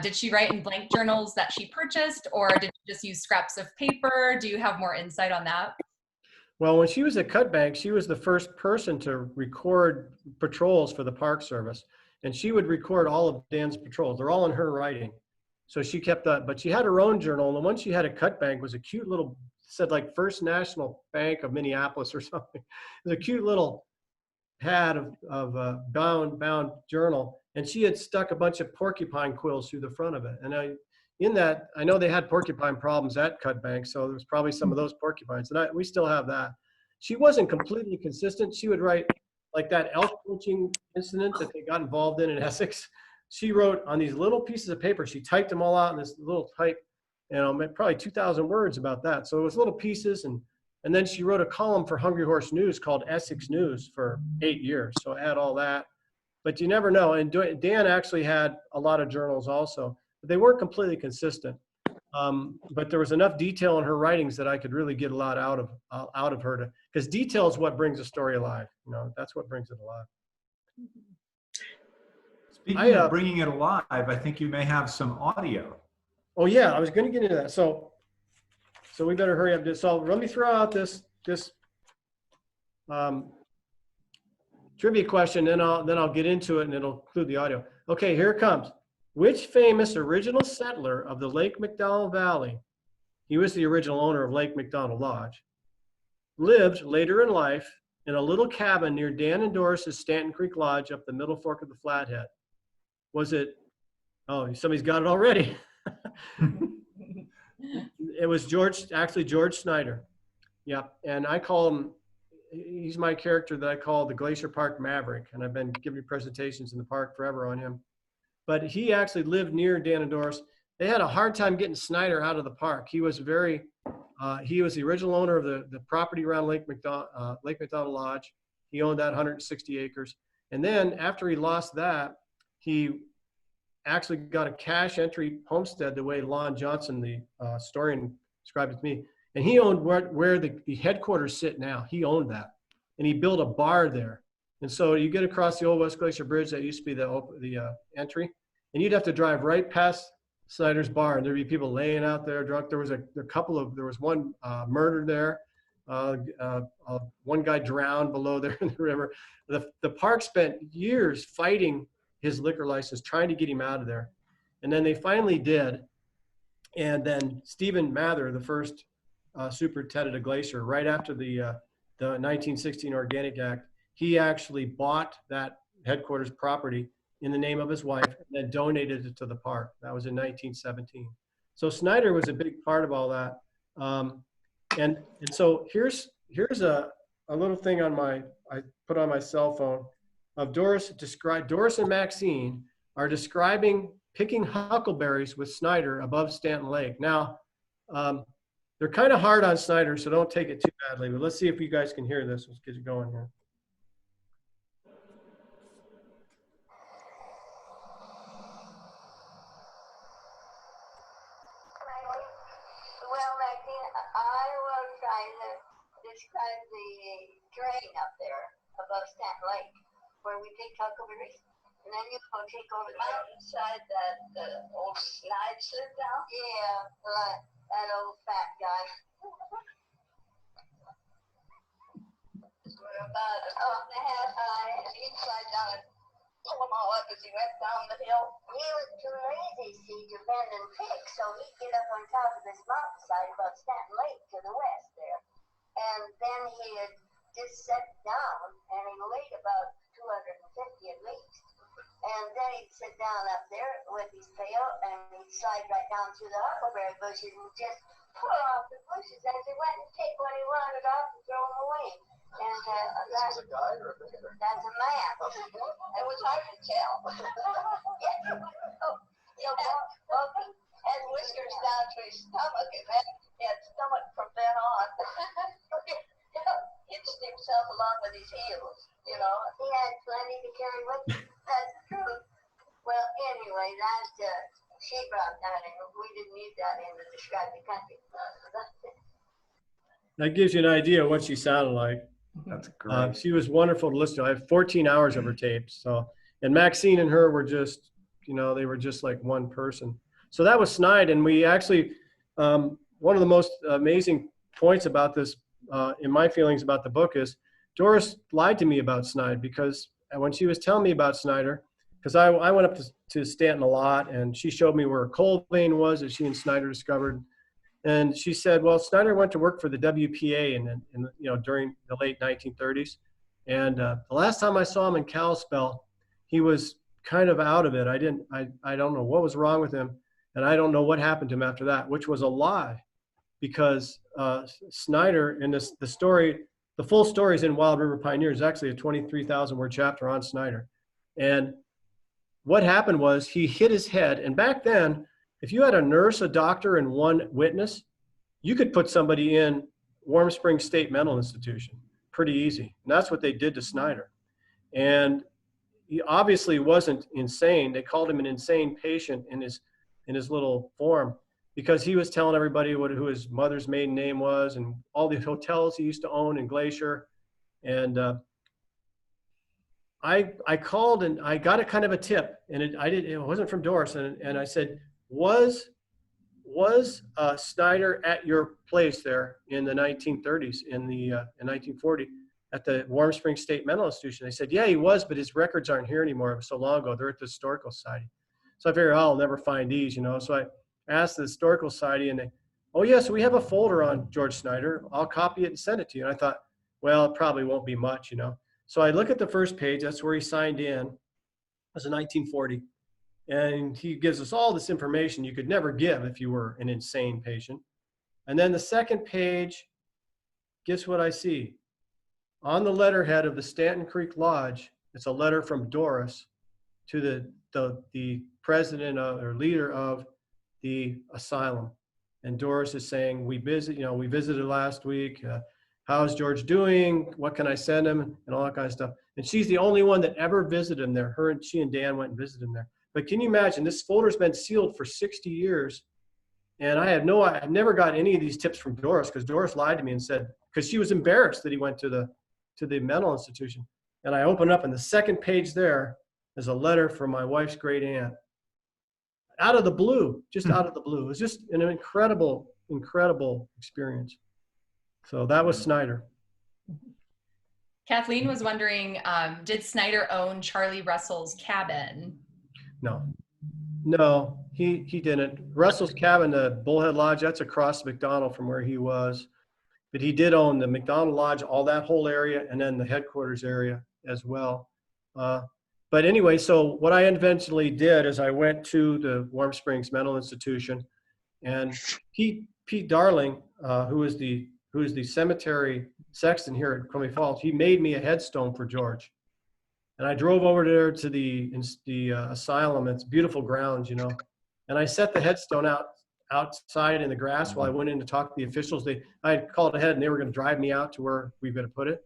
did she write in blank journals that she purchased, or did she just use scraps of paper? Do you have more insight on that? Well, when she was at Cutbank, she was the first person to record patrols for the Park Service. And she would record all of Dan's patrols. They're all in her writing. So she kept that, but she had her own journal. And the one she had at Cutbank was a cute little, said like First National Bank of Minneapolis or something. It was a cute little pad of bound journal. And she had stuck a bunch of porcupine quills through the front of it. And in that, I know they had porcupine problems at Cutbank, so there was probably some of those porcupines, and we still have that. She wasn't completely consistent. She would write like that elk poaching incident that they got involved in Essex. She wrote on these little pieces of paper. She typed them all out in this little type, probably 2,000 words about that. So it was little pieces, and then she wrote a column for Hungry Horse News called Essex News for 8 years. So I had all that, but you never know. And Dan actually had a lot of journals also. They weren't completely consistent, but there was enough detail in her writings that I could really get a lot out of her, because detail is what brings a story alive. That's what brings it alive. Speaking of bringing it alive, I think you may have some audio. Oh yeah, I was going to get into that. So we better hurry up. So let me throw out this trivia question, then I'll get into it, and it'll include the audio. Okay, here it comes. Which famous original settler of the Lake McDonald Valley, he was the original owner of Lake McDonald Lodge, lived later in life in a little cabin near Dan and Doris's Stanton Creek Lodge up the Middle Fork of the Flathead? Was it, oh, somebody's got it already. It was George Snyder. Yeah, and I call him, he's my character that I call the Glacier Park Maverick, and I've been giving presentations in the park forever on him. But he actually lived near Dan and Doris. They had a hard time getting Snyder out of the park. He was he was the original owner of the property around Lake McDonald Lodge. He owned that 160 acres. And then after he lost that, he actually got a cash entry homestead the way Lon Johnson, the historian, described it to me. And he owned where the headquarters sit now. He owned that. And he built a bar there. And so you get across the old West Glacier Bridge that used to be the entry, and you'd have to drive right past Snyder's bar, and there'd be people laying out there drunk. There was there was one murder there. One guy drowned below there in the river. The park spent years fighting his liquor license, trying to get him out of there. And then they finally did. And then Stephen Mather, the first superintendent of Glacier, right after the 1916 Organic Act, he actually bought that headquarters property in the name of his wife and then donated it to the park. That was in 1917. So Snyder was a big part of all that. And so here's a little thing I put on my cell phone of Doris and Maxine are describing picking huckleberries with Snyder above Stanton Lake. Now, they're kind of hard on Snyder, so don't take it too badly, but let's see if you guys can hear this. Let's get you going here. Well, Maxine, I was trying to describe the drain up there above Stanton Lake, where we picked huckleberries. And then you go take over the mountainside that the old Snides lived down? Yeah, like that old fat guy. We're about a foot and a half high, and he'd slide down and pull them all up as he went down the hill. He was too lazy, see, to bend and pick, so he'd get up on top of this mountainside above Stanton Lake to the west there. And then he'd just sit down, and he weighed about 250 at least. And then he'd sit down up there with his pail, and he'd slide right down through the huckleberry bushes and just pull off the bushes as he went and take what he wanted off and throw them away. And that's a guy or a man? That's a man. It was hard to tell. Well, he had whiskers down to his stomach, and then he had stomach from then on. Hitched himself along with his heels, you know. He had plenty to carry with him. That's true. Well, anyway, that's sheep out down there. We didn't need that in to describe the country. That gives you an idea of what she sounded like. That's great. She was wonderful to listen to. I have 14 hours of her tapes. So, and Maxine and her were just, you know, they were just like one person. So that was Snide. And we actually, one of the most amazing points about this, in my feelings about the book, is Doris lied to me about Snide, because when she was telling me about Snyder, because I went up to Stanton a lot, and she showed me where a coal vein was that she and Snyder discovered. And she said, well, Snyder went to work for the WPA during the late 1930s. And the last time I saw him in Kalispell, he was kind of out of it. I don't know what was wrong with him. And I don't know what happened to him after that, which was a lie, because Snyder, in the story, the full story is in Wild River Pioneers, actually a 23,000 word chapter on Snyder. And what happened was he hit his head. And back then, if you had a nurse, a doctor, and one witness, you could put somebody in Warm Springs State Mental Institution pretty easy. And that's what they did to Snyder. And he obviously wasn't insane. They called him an insane patient in his little form, because he was telling everybody who his mother's maiden name was and all the hotels he used to own in Glacier. And I called and I got a kind of a tip, and it wasn't from Doris. And I said, was Snyder at your place there in the 1930s, in 1940, at the Warm Springs State Mental Institution? They said, yeah, he was, but his records aren't here anymore. It was so long ago. They're at the Historical Society. So I figured, I'll never find these, you know. So I asked the Historical Society, and they, oh, yes, yeah, so we have a folder on George Snyder. I'll copy it and send it to you. And I thought, well, it probably won't be much, you know. So I look at the first page. That's where he signed in. It was in 1940. And he gives us all this information you could never give if you were an insane patient. And then the second page, guess what I see? On the letterhead of the Stanton Creek Lodge, it's a letter from Doris to the president or leader of the asylum. And Doris is saying, we visited last week. How's George doing? What can I send him? And all that kind of stuff. And she's the only one that ever visited him there. She and Dan went and visited him there. But can you imagine, this folder's been sealed for 60 years. And I've never got any of these tips from Doris, because Doris lied to me and said, because she was embarrassed that he went to the mental institution. And I open up, and the second page there is a letter from my wife's great aunt. Out of the blue, just out of the blue. It was just an incredible, incredible experience. So that was Snyder. Kathleen was wondering, did Snyder own Charlie Russell's cabin? No, he didn't. Russell's cabin, the Bullhead Lodge, that's across McDonald from where he was. But he did own the McDonald Lodge, all that whole area, and then the headquarters area as well. But anyway, so what I eventually did is I went to the Warm Springs Mental Institution, and Pete Darling, who is the cemetery sexton here at Crummy Falls, he made me a headstone for George. And I drove over there to the asylum. It's beautiful grounds, you know. And I set the headstone outside in the grass while I went in to talk to the officials. I had called ahead, and they were going to drive me out to where we were going to put it.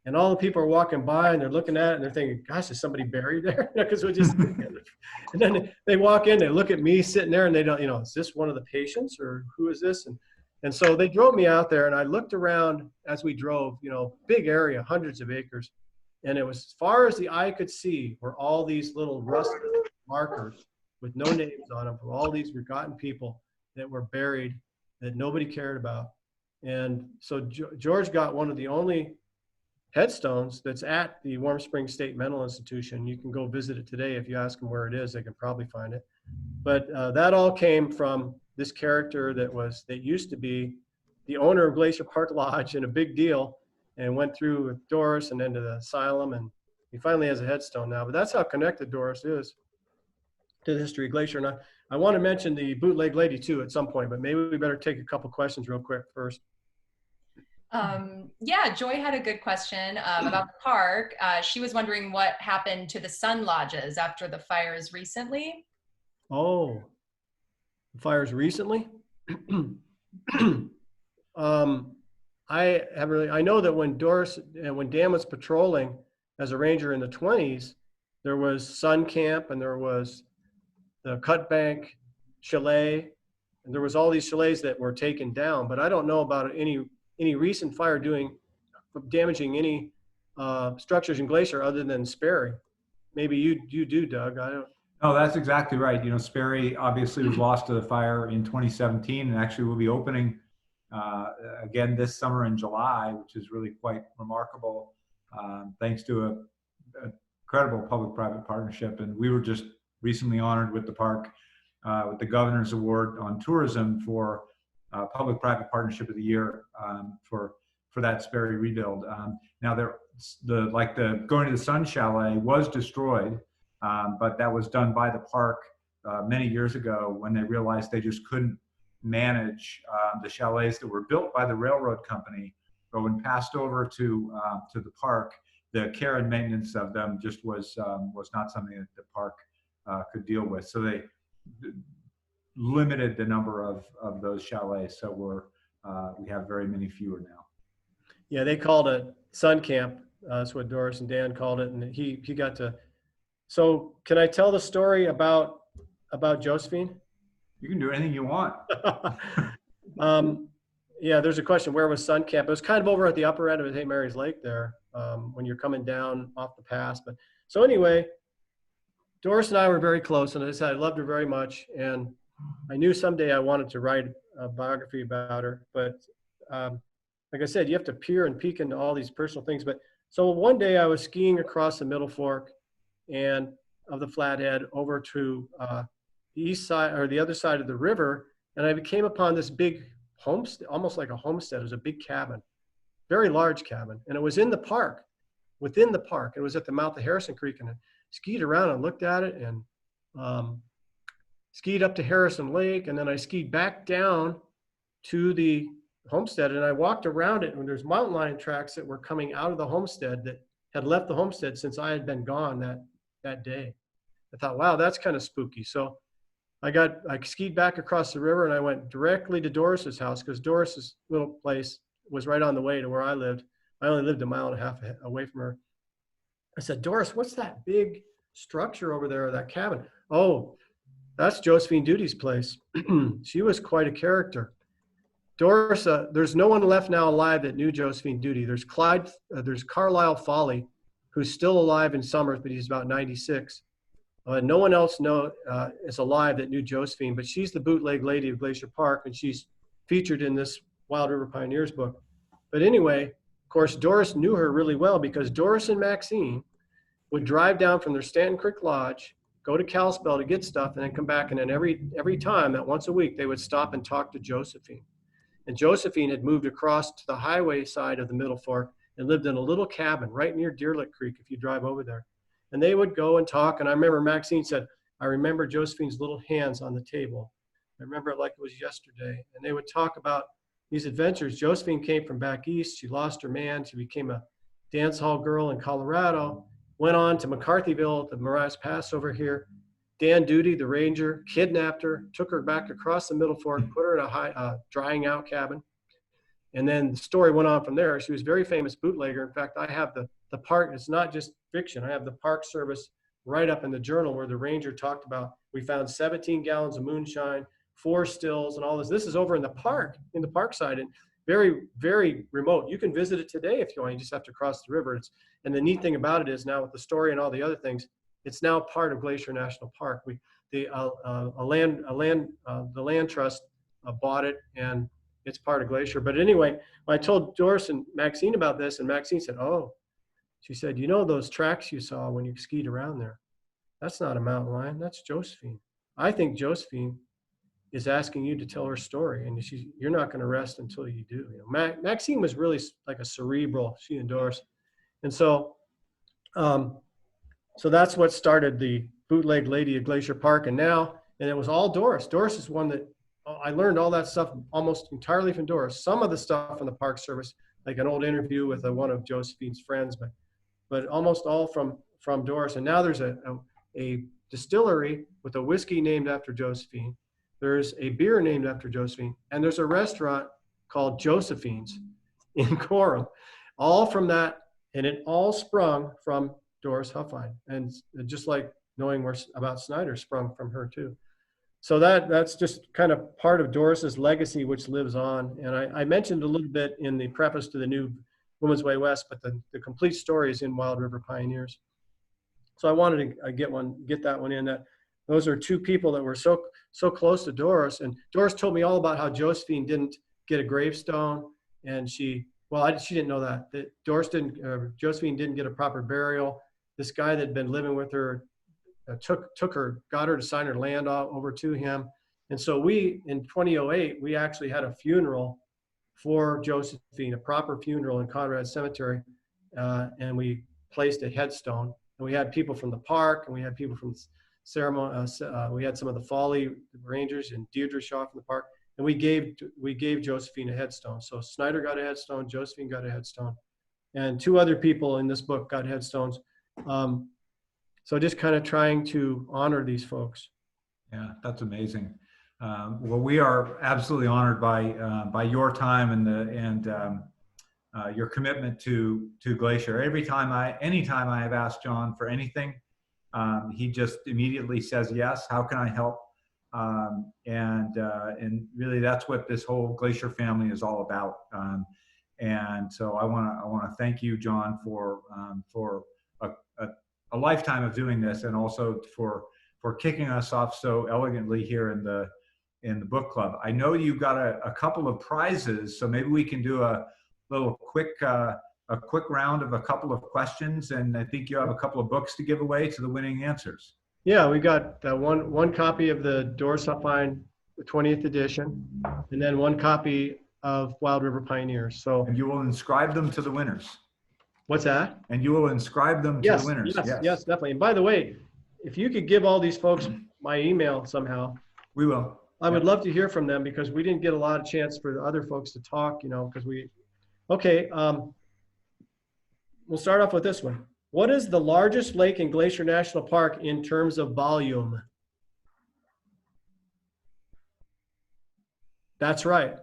And all the people are walking by, and they're looking at it, and they're thinking, gosh, is somebody buried there? Because we just, and then they walk in, they look at me sitting there, and they don't, is this one of the patients, or who is this? And so they drove me out there, and I looked around as we drove, big area, hundreds of acres. And it was as far as the eye could see were all these little rusted markers with no names on them from all these forgotten people that were buried that nobody cared about. And so George got one of the only headstones that's at the Warm Springs State Mental Institution. You can go visit it today. If you ask them where it is, they can probably find it. But that all came from this character that used to be the owner of Glacier Park Lodge, and a big deal, and went through with Doris and then to the asylum, and he finally has a headstone now. But that's how connected Doris is to the history of Glacier. And I want to mention the bootleg lady too at some point, but maybe we better take a couple questions real quick first. Yeah, Joy had a good question about the park. She was wondering what happened to the sun lodges after the fires recently. Oh, the fires recently? I know that when Doris and when Dan was patrolling as a ranger in the 20s, there was Sun Camp and there was the Cut Bank Chalet, and there was all these chalets that were taken down. But I don't know about any recent fire damaging any structures in Glacier other than Sperry. Maybe you do, Doug. I don't. No, that's exactly right. You know, Sperry obviously was lost to the fire in 2017, and actually will be opening again this summer in July, which is really quite remarkable, thanks to a incredible public-private partnership. And we were just recently honored with the park with the Governor's Award on Tourism for Public-Private Partnership of the Year for that Sperry rebuild. Now, the Going to the Sun Chalet was destroyed, but that was done by the park many years ago when they realized they just couldn't manage the chalets that were built by the railroad company. But when passed over to the park, the care and maintenance of them just was not something that the park could deal with. So they limited the number of those chalets. So we have very many fewer now. Yeah, they called it Sun Camp. That's what Doris and Dan called it, and he got to. So can I tell the story about Josephine? You can do anything you want. Yeah, there's a question. Where was Sun Camp? It was kind of over at the upper end of St. Mary's Lake there, when you're coming down off the pass. But so anyway, Doris and I were very close, and I said I loved her very much, and I knew someday I wanted to write a biography about her. But like I said, you have to peer and peek into all these personal things. But so one day I was skiing across the Middle Fork and of the Flathead over to the east side or the other side of the river, and I came upon this big homestead, almost like a homestead. It was a big cabin, very large cabin, and it was in the park, within the park. It was at the mouth of Harrison Creek, and I skied around and looked at it, and skied up to Harrison Lake, and then I skied back down to the homestead, and I walked around it, and there's mountain lion tracks that were coming out of the homestead that had left the homestead since I had been gone that day. I thought, wow, that's kind of spooky. So I skied back across the river, and I went directly to Doris's house, because Doris's little place was right on the way to where I lived. I only lived a mile and a half away from her. I said, Doris, what's that big structure over there, that cabin? Oh, that's Josephine Duty's place. She was quite a character. Doris, there's no one left now alive that knew Josephine Duty. There's Carlisle Foley, who's still alive in Summers, but he's about 96. No one else is alive that knew Josephine, but she's the bootleg lady of Glacier Park, and she's featured in this Wild River Pioneers book. But anyway, of course, Doris knew her really well, because Doris and Maxine would drive down from their Stanton Creek Lodge, go to Kalispell to get stuff, and then come back. And then every time, that once a week, they would stop and talk to Josephine. And Josephine had moved across to the highway side of the Middle Fork and lived in a little cabin right near Deer Lick Creek, if you drive over there. And they would go and talk. And I remember Maxine said, I remember Josephine's little hands on the table. I remember it like it was yesterday. And they would talk about these adventures. Josephine came from back east. She lost her man. She became a dance hall girl in Colorado, went on to McCarthyville, the Morass Pass over here. Dan Duty, the ranger, kidnapped her, took her back across the Middle Fork, put her in a drying out cabin. And then the story went on from there. She was a very famous bootlegger. In fact, I have the park, it's not just fiction. I have the Park Service right up in the journal where the ranger talked about, we found 17 gallons of moonshine, 4 stills, and all this. This is over in the park side, and very, very remote. You can visit it today if you want. You just have to cross the river. And the neat thing about it is, now with the story and all the other things, it's now part of Glacier National Park. The land trust bought it, and it's part of Glacier. But anyway, I told Doris and Maxine about this, and Maxine said, oh, she said, you know those tracks you saw when you skied around there? That's not a mountain lion, that's Josephine. I think Josephine is asking you to tell her story, and you're not going to rest until you do. You know, Maxine was really like a cerebral, she and Doris. And so that's what started the bootleg lady of Glacier Park. And now And it was all Doris. Doris is one that I learned all that stuff almost entirely from Doris. Some of the stuff from the Park Service, like an old interview with one of Josephine's friends, but almost all from Doris. And now there's a distillery with a whiskey named after Josephine. There's a beer named after Josephine, and there's a restaurant called Josephine's in Coram, all from that, and it all sprung from Doris Huffine. And just like knowing where about Snyder sprung from her too. So that's just kind of part of Doris's legacy, which lives on. And I mentioned a little bit in the preface to the new Woman's Way West, but the complete story is in Wild River Pioneers. So I wanted to get that one in. That those are two people that were so close to Doris. And Doris told me all about how Josephine didn't get a gravestone, and she didn't know that Josephine didn't get a proper burial. This guy that had been living with her got her to sign her land over to him. And so in 2008, we actually had a funeral for Josephine, a proper funeral in Conrad Cemetery. And we placed a headstone, and we had people from the park, and we had people from ceremony. We had some of the Fraley Rangers and Deirdre Shaw from the park, and we gave Josephine a headstone. So Snyder got a headstone, Josephine got a headstone, and two other people in this book got headstones. So just kind of trying to honor these folks. Yeah, that's amazing. Well, we are absolutely honored by your time and your commitment to Glacier. Anytime I have asked John for anything, he just immediately says yes. How can I help? And really, that's what this whole Glacier family is all about. And so I want to thank you, John, for a lifetime of doing this, and also for kicking us off so elegantly here in the book club. I know you got a couple of prizes, so maybe we can do a little quick round of a couple of questions, and I think you have a couple of books to give away to the winning answers. Yeah, we got one copy of the Doris Huffine, the 20th edition, and then one copy of Wild River Pioneers. So, and you will inscribe them to the winners. What's that? And you will inscribe them to the winners. Yes, definitely. And by the way, if you could give all these folks my email somehow, we will. I would love to hear from them, because we didn't get a lot of chance for the other folks to talk, because okay. We'll start off with this one. What is the largest lake in Glacier National Park in terms of volume? That's right.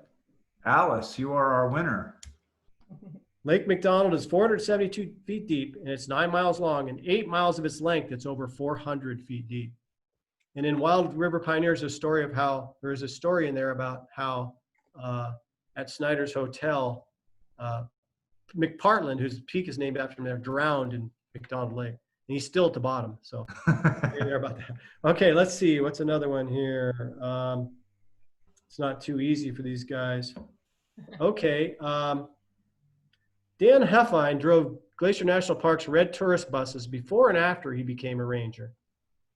Alice, you are our winner. Lake McDonald is 472 feet deep, and it's 9 miles long, and 8 miles of its length, it's over 400 feet deep. And in Wild River Pioneers, there's a story in there about how at Snyder's Hotel, McPartland, whose peak is named after him there, drowned in McDonald Lake. And he's still at the bottom. So there about that. Okay, let's see. What's another one here? It's not too easy for these guys. Okay. Dan Huffine drove Glacier National Park's red tourist buses before and after he became a ranger.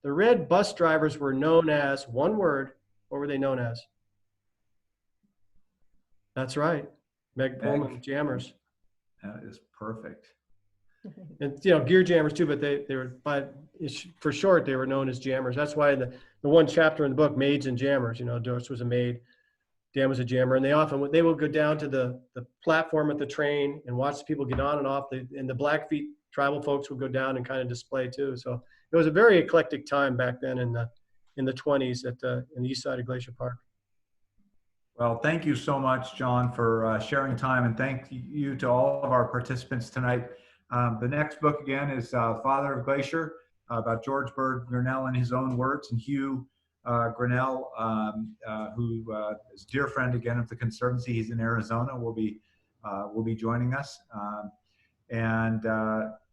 The red bus drivers were known as, one word, what were they known as? That's right. Meg Pullman Jammers. That is perfect. And gear jammers too, but they were, for short, they were known as jammers. That's why the one chapter in the book, Maids and Jammers, Doris was a maid, Dan was a jammer, and they will go down to the platform at the train and watch the people get on and off. And the Blackfeet tribal folks would go down and kind of display too. So it was a very eclectic time back then in the 20s in the east side of Glacier Park. Well, thank you so much, John, for sharing time, and thank you to all of our participants tonight. The next book, again, is Father of Glacier, about George Bird Grinnell in his own words, and Hugh Grinnell, who is a dear friend, again, of the Conservancy. He's in Arizona, will be joining us. And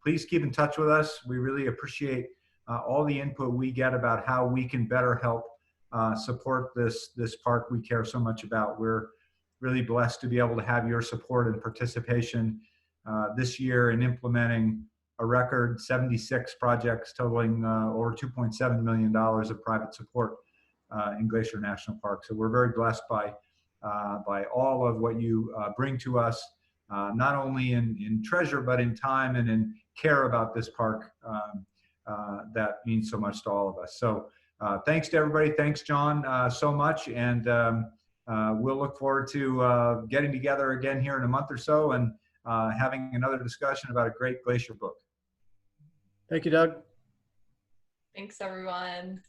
please keep in touch with us. We really appreciate all the input we get about how we can better help support this park we care so much about. We're really blessed to be able to have your support and participation this year in implementing a record 76 projects totaling over $2.7 million of private support in Glacier National Park. So we're very blessed by all of what you bring to us, not only in treasure, but in time and in care about this park that means so much to all of us. So thanks to everybody. Thanks, John, so much. And we'll look forward to getting together again here in a month or so and having another discussion about a great glacier book. Thank you, Doug. Thanks, everyone.